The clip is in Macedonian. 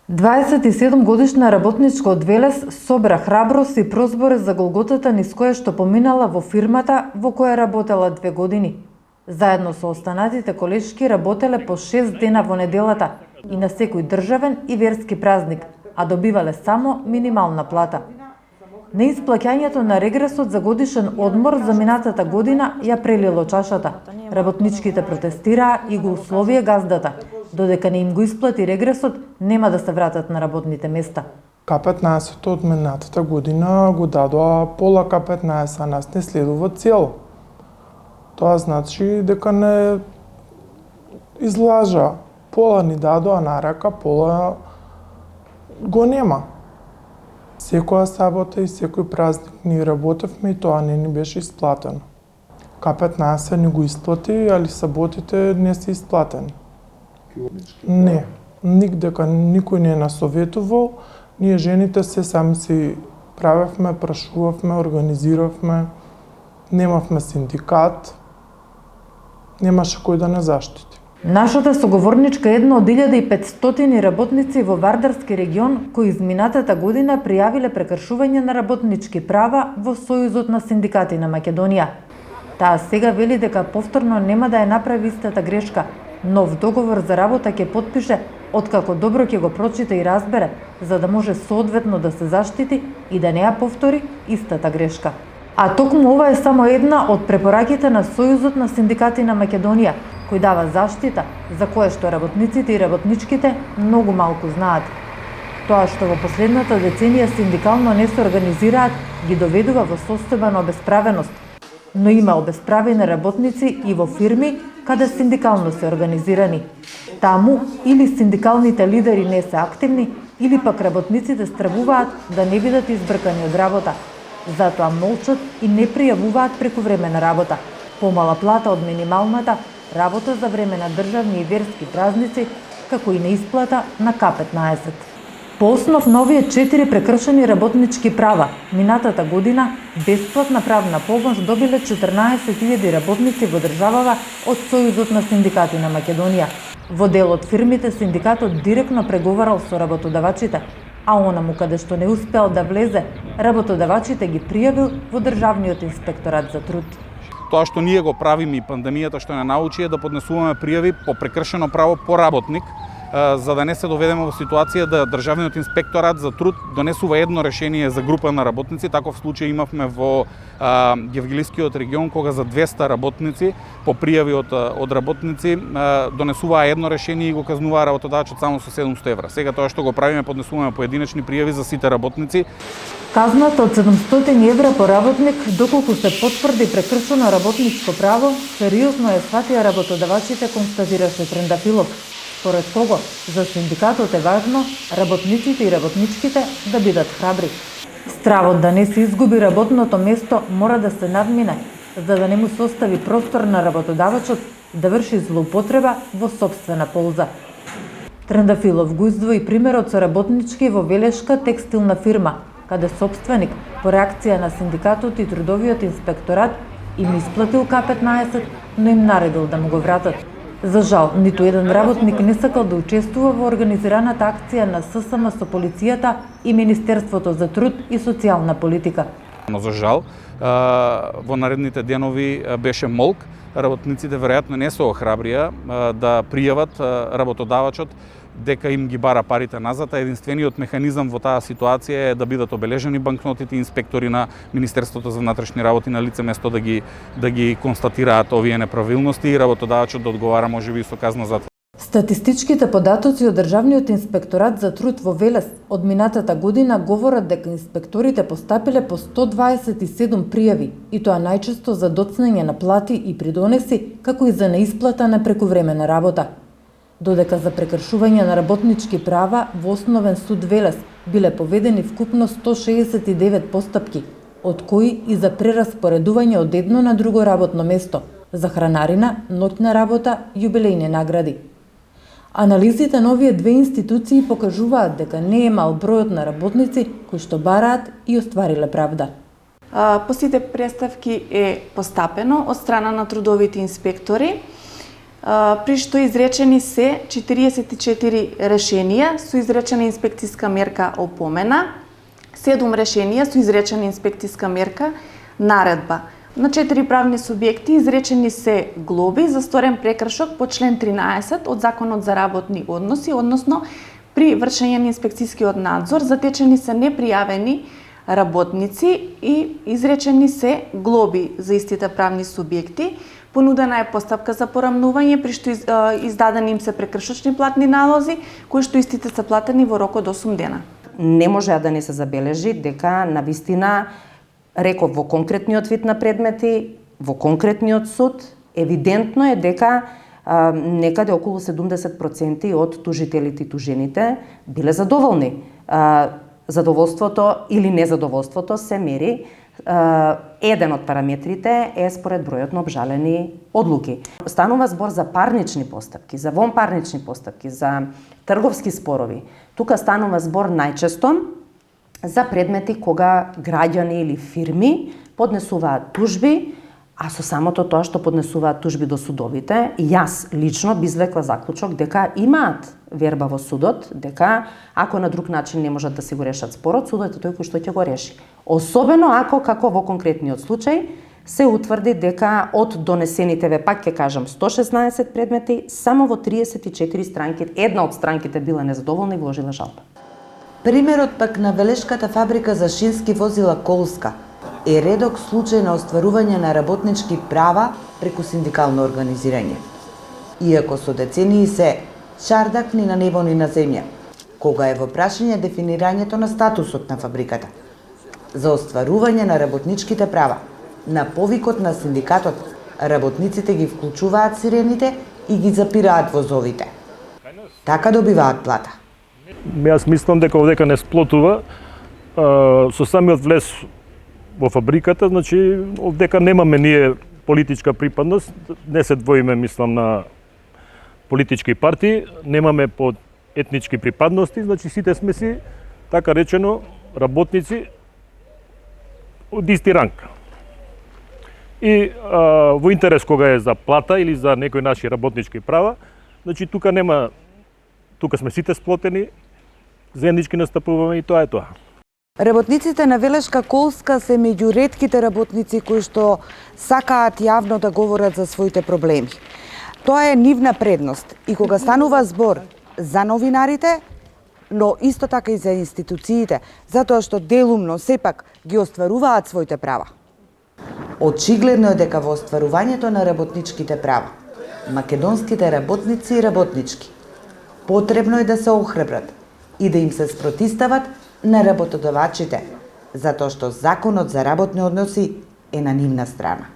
27-годишна работничка од Велес собра храброст и прозбори за голготата низ која што поминала во фирмата во која работела 2 години. Заедно со останатите колешки работеле по 6 дена во неделата и на секој државен и верски празник, а добивале само минимална плата. Неисплаќањето на регресот за годишен одмор за минатата година ја прелило чашата. Работничките протестираа и го условија газдата. Додека не им го исплати регресот, нема да се вратат на работните места. К-15 од минатата година го дадоа пола К-15, а нас не следува цел. Тоа значи дека не излажа. Пола ни дадоа на рака, пола го нема. Секоја сабота и секој празник ни работевме и тоа не ни беше исплатено. К-15 ни го исплати, али саботите не се исплатени. Не, никдека никој не насоветувал. Ние жените се сами си правевме, прашувавме, организиравме. Немавме синдикат. Немаше кој да не заштити. Нашата соговорничка е една од 1500 работници во Вардарски регион кои изминатата година пријавиле прекршување на работнички права во Сојузот на синдикати на Македонија. Таа сега вели дека повторно нема да ја направи истата грешка. Нов договор за работа ќе потпише откако добро ќе го прочита и разбере, за да може соодветно да се заштити и да не ја повтори истата грешка. А токму ова е само една од препораките на Сојузот на синдикати на Македонија, кој дава заштита за кое што работниците и работничките многу малку знаат. Тоа што во последната деценија синдикално не се организираат ги доведува во состојба на обесправеност. Но има обесправени работници и во фирми каде синдикално се организирани. Таму или синдикалните лидери не се активни, или пак работниците стравуваат да не бидат избркани од работа. Затоа молчат и не пријавуваат прековремена работа, помала плата од минималната, работа за време на државни и верски празници, како и неисплата на К-15. По основ на овие 4 прекршени работнички права, минатата година бесплатна правна помош добиле 14.000 работници во државава од Сојузот на синдикати на Македонија. Во дел од фирмите синдикатот директно преговарал со работодавачите, а онаму каде што не успеал да влезе, работодавачите ги пријавил во Државниот инспекторат за труд. Тоа што ние го правиме и пандемијата што не научи е да поднесуваме пријави по прекршено право по работник, за да не се доведеме во ситуација да Државниот инспекторат за труд донесува едно решение за група на работници. Таков случај имавме во Гевгелискиот регион, кога за 200 работници по пријави од работници донесуваа едно решение и го казнуваа работодавачот само со 700 евра. Сега тоа што го правиме, поднесуваме поединечни пријави за сите работници. Казната од 700 евра по работник, доколку се потврди прекршено работничко право, сериозно ја сватија работодавачите, констатираше Трендафилов. Според кого, за синдикатот е важно работниците и работничките да бидат храбри. Стравот да не се изгуби работното место мора да се надмине, за да не му се остави простор на работодавачот да врши злоупотреба во сопствена полза. Трендафилов го издвои примерот со работнички во Велешка текстилна фирма, каде сопственик, по реакција на синдикатот и трудовиот инспекторат, им исплатил К-15, но им наредил да му го вратат. За жал, ниту еден работник не сакал да учествува во организираната акција на ССМ со полицијата и Министерството за труд и социјална политика. Но за жал, во наредните денови беше молк. Работниците веројатно не се охрабрија да пријават работодавачот дека им ги бара парите назад, а единствениот механизам во таа ситуација е да бидат обележени банкнотите, инспектори на Министерството за внатрешни работи на лице место да ги констатираат овие неправилности и работодавачот да одговара можеби со казна затвор. Статистичките податоци од Државниот инспекторат за труд во Велес од минатата година говорат дека инспекторите постапиле по 127 пријави, и тоа најчесто за доцнење на плати и придонеси, како и за неисплата на прекувремена работа. Додека за прекршување на работнички права во Основен суд Велес биле поведени вкупно 169 постапки, од кои и за прераспоредување од едно на друго работно место, за хранарина, ноќна работа, јубилејни награди. Анализите на овие две институции покажуваат дека не е мал бројот на работници кои што бараат и оствариле правда. По сите преставки е постапено од страна на трудовите инспектори. при што изречени се 44 решенија со изречена инспекциска мерка опомена, 7 решенија со изречена инспекциска мерка наредба. На 4 правни субјекти изречени се глоби за сторен прекршок по член 13 од Законот за работни односи, односно при вршење на инспекцијскиот надзор затечени се непријавени работници и изречени се глоби за истите правни субјекти. Понудена е постапка за порамнување, при што издадени им се прекршочни платни налози, кои што истите се платени во рок од 8 дена. Не може да не се забележи дека навистина, реков, во конкретниот вид на предмети, во конкретниот суд, евидентно е дека некаде околу 70% од тужителите и тужените биле задоволни. Задоволството или незадоволството се мери. Еден од параметрите е според бројот на обжалени одлуки. Станува збор за парнични постапки, за вонпарнични постапки, за трговски спорови. Тука станува збор најчесто за предмети кога граѓани или фирми поднесуваат тужби, а со самото тоа што поднесуваат тужби до судовите, јас лично би извлекла заклучок дека имаат верба во судот, дека ако на друг начин не можат да си го решат спорот, судот е тој кој што ќе го реши. Особено ако, како во конкретниот случај, се утврди дека од донесените, пак ќе кажам, 116 предмети, само во 34 странки, една од странките била незадоволна и вложила жалба. Примерот пак на Велешката фабрика за шински возила Колска е редок случај на остварување на работнички права преку синдикално организирање. Иако со децении се чардак ни на небо ни на земја, кога е во прашање дефинирањето на статусот на фабриката. За остварување на работничките права, на повикот на синдикатот, работниците ги вклучуваат сирените и ги запираат возовите. Така добиваат плата. Јас мислам дека овдека не сплотува со самиот влез во фабриката, значи овдека немаме ние политичка припадност, не се двоиме, мислам, на политички партии, немаме по етнички припадности, значи сите сме си, така речено, работници од исти ранг. И во интерес кога е за плата или за некои наши работнички права, значи тука сме сите сплотени, заеднички настапуваме и тоа е тоа. Работниците на Велешка Колска се меѓу ретките работници кои што сакаат јавно да говорат за своите проблеми. Тоа е нивна предност и кога станува збор за новинарите, но исто така и за институциите, затоа што делумно сепак ги остваруваат своите права. Очигледно е дека во остварувањето на работничките права, македонските работници и работнички потребно е да се охрабрат и да им се спротистават на работодавачите, затоа што Законот за работни односи е на нивна страна.